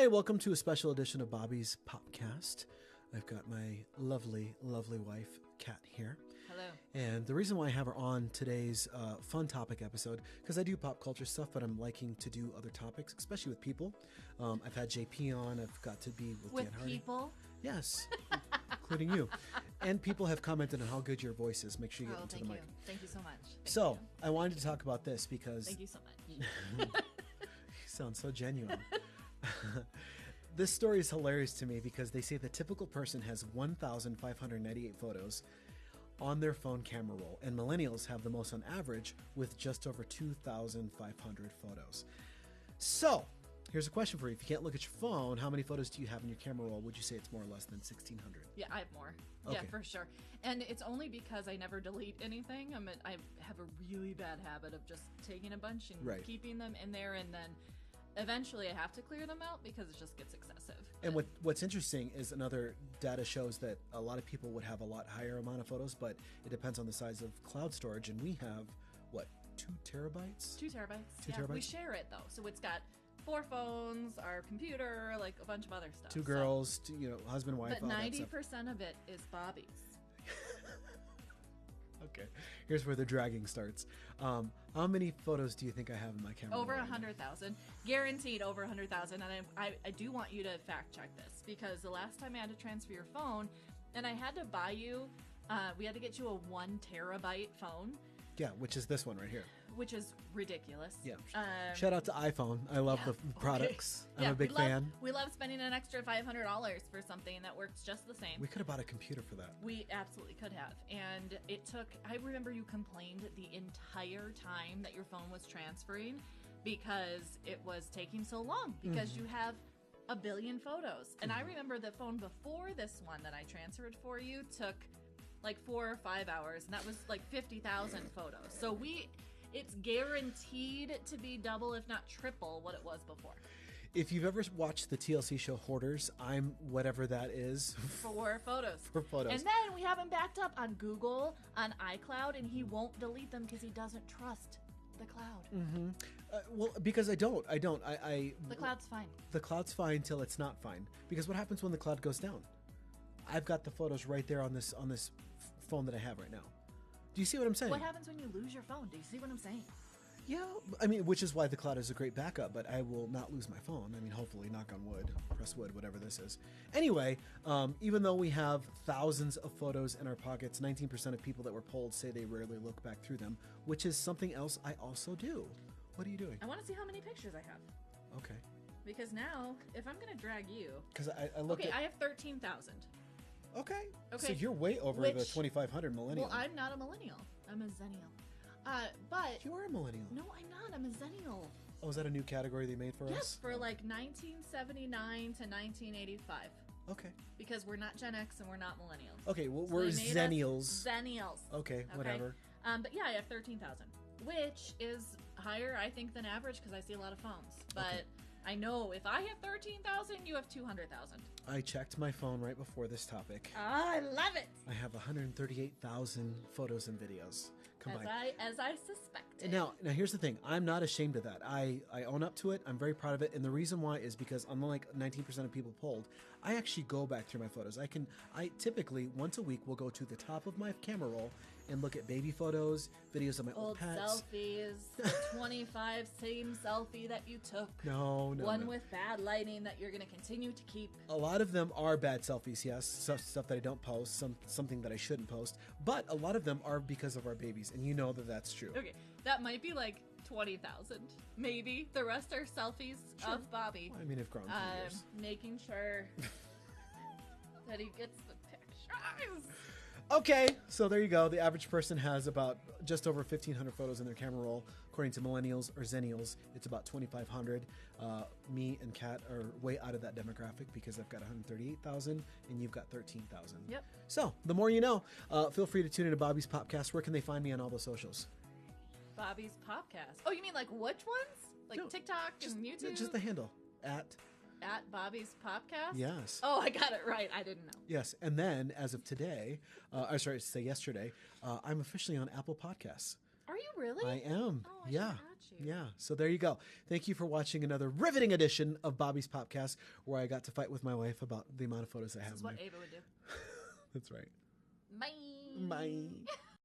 Hi, welcome to a special edition of Bobby's Popcast. I've got my lovely, lovely wife, Kat, here. Hello. And the reason why I have her on today's fun topic episode, because I do pop culture stuff, but I'm liking to do other topics, especially with people. I've had JP on. I've got to be with Dan Hardy. People? Yes, including you. And people have commented on how good your voice is. Make sure you get into the mic. Thank you so much. So I wanted to talk about this because... Thank you so much. You sound so genuine. This story is hilarious to me because they say the typical person has 1,598 photos on their phone camera roll, and millennials have the most on average with just over 2,500 photos. So, here's a question for you. If you can't look at your phone, how many photos do you have in your camera roll? Would you say it's more or less than 1,600? Yeah, I have more. Okay. Yeah, for sure. And it's only because I never delete anything. I have a really bad habit of just taking a bunch and keeping them in there, and then eventually I have to clear them out because it just gets excessive. And what's interesting is another data shows that a lot of people would have a lot higher amount of photos, but it depends on the size of cloud storage. And we have, what, 2 terabytes? 2 terabytes. 2 yeah, terabytes? We share it, though. So it's got 4 phones, our computer, like a bunch of other stuff. 2 girls, husband, wife, but all that stuff. 90% of it is Bobby's. Okay, here's where the dragging starts. How many photos do you think I have in my camera? Over 100,000, guaranteed over 100,000. And I do want you to fact check this because the last time I had to transfer your phone, and I had to buy you, we had to get you a 1 terabyte phone. Yeah, which is this one right here. Which is ridiculous. Yeah. Shout out to iPhone. I love the products. I'm a big fan. We love spending an extra $500 for something that works just the same. We could have bought a computer for that. We absolutely could have. And it took, I remember you complained the entire time that your phone was transferring because it was taking so long because you have a billion photos. And I remember the phone before this one that I transferred for you took like 4 or 5 hours, and that was like 50,000 photos. So it's guaranteed to be double, if not triple, what it was before. If you've ever watched the TLC show Hoarders, I'm whatever that is. For photos. For photos. And then we have him backed up on Google, on iCloud, and he won't delete them because he doesn't trust the cloud. Mm-hmm. Well, because I don't. The cloud's fine. The cloud's fine till it's not fine. Because what happens when the cloud goes down? I've got the photos right there on this phone that I have right now. Do you see what I'm saying? What happens when you lose your phone? Do you see what I'm saying? Yeah, I mean, which is why the cloud is a great backup, but I will not lose my phone. I mean, hopefully, knock on wood, press wood, whatever this is. Anyway, even though we have thousands of photos in our pockets, 19% of people that were polled say they rarely look back through them, which is something else I also do. What are you doing? I want to see how many pictures I have. Okay. Because now, if I'm going to drag you... Because I looked I have 13,000. Okay. So you're way over the 2,500 millennial. Well, I'm not a millennial. I'm a zennial. But you are a millennial. No, I'm not. I'm a zennial. Oh, is that a new category they made for us? Yes, for like 1979 to 1985. Okay. Because we're not Gen X and we're not millennials. Okay, well, we're zennials. Zennials. Okay, whatever. But yeah, I have 13,000, which is higher, I think, than average because I see a lot of phones. But I know if I have 13,000, you have 200,000. I checked my phone right before this topic. I love it. I have 138,000 photos and videos combined. As I suspected. Now here's the thing. I'm not ashamed of that. I own up to it. I'm very proud of it. And the reason why is because unlike 19% of people polled, I actually go back through my photos. I typically once a week will go to the top of my camera roll and look at baby photos, videos of my old pets. Selfies, 25 same selfie that you took. No. One with bad lighting that you're going to continue to keep. A lot of them are bad selfies, yes. Stuff that I don't post, something that I shouldn't post. But a lot of them are because of our babies, and you know that that's true. Okay, that might be like 20,000, maybe. The rest are selfies of Bobby. Well, I mean, I've grown 3 years. Making sure that he gets the pictures. Okay, so there you go. The average person has about just over 1,500 photos in their camera roll. According to millennials or zennials, it's about 2,500. Me and Kat are way out of that demographic because I've got 138,000 and you've got 13,000. Yep. So the more you know. Feel free to tune into Bobby's Popcast. Where can they find me on all the socials? Bobby's Popcast. Oh, you mean like which ones? Like no, TikTok and YouTube? Just the handle. At Bobby's Popcast? Yes. Oh, I got it right. I didn't know. Yes. And then, as of today, yesterday, I'm officially on Apple Podcasts. Are you really? I am. Oh, I yeah. should add you. Yeah. So there you go. Thank you for watching another riveting edition of Bobby's Popcast, where I got to fight with my wife about the amount of photos I have. This is what Ava would do. That's right. Bye. Bye.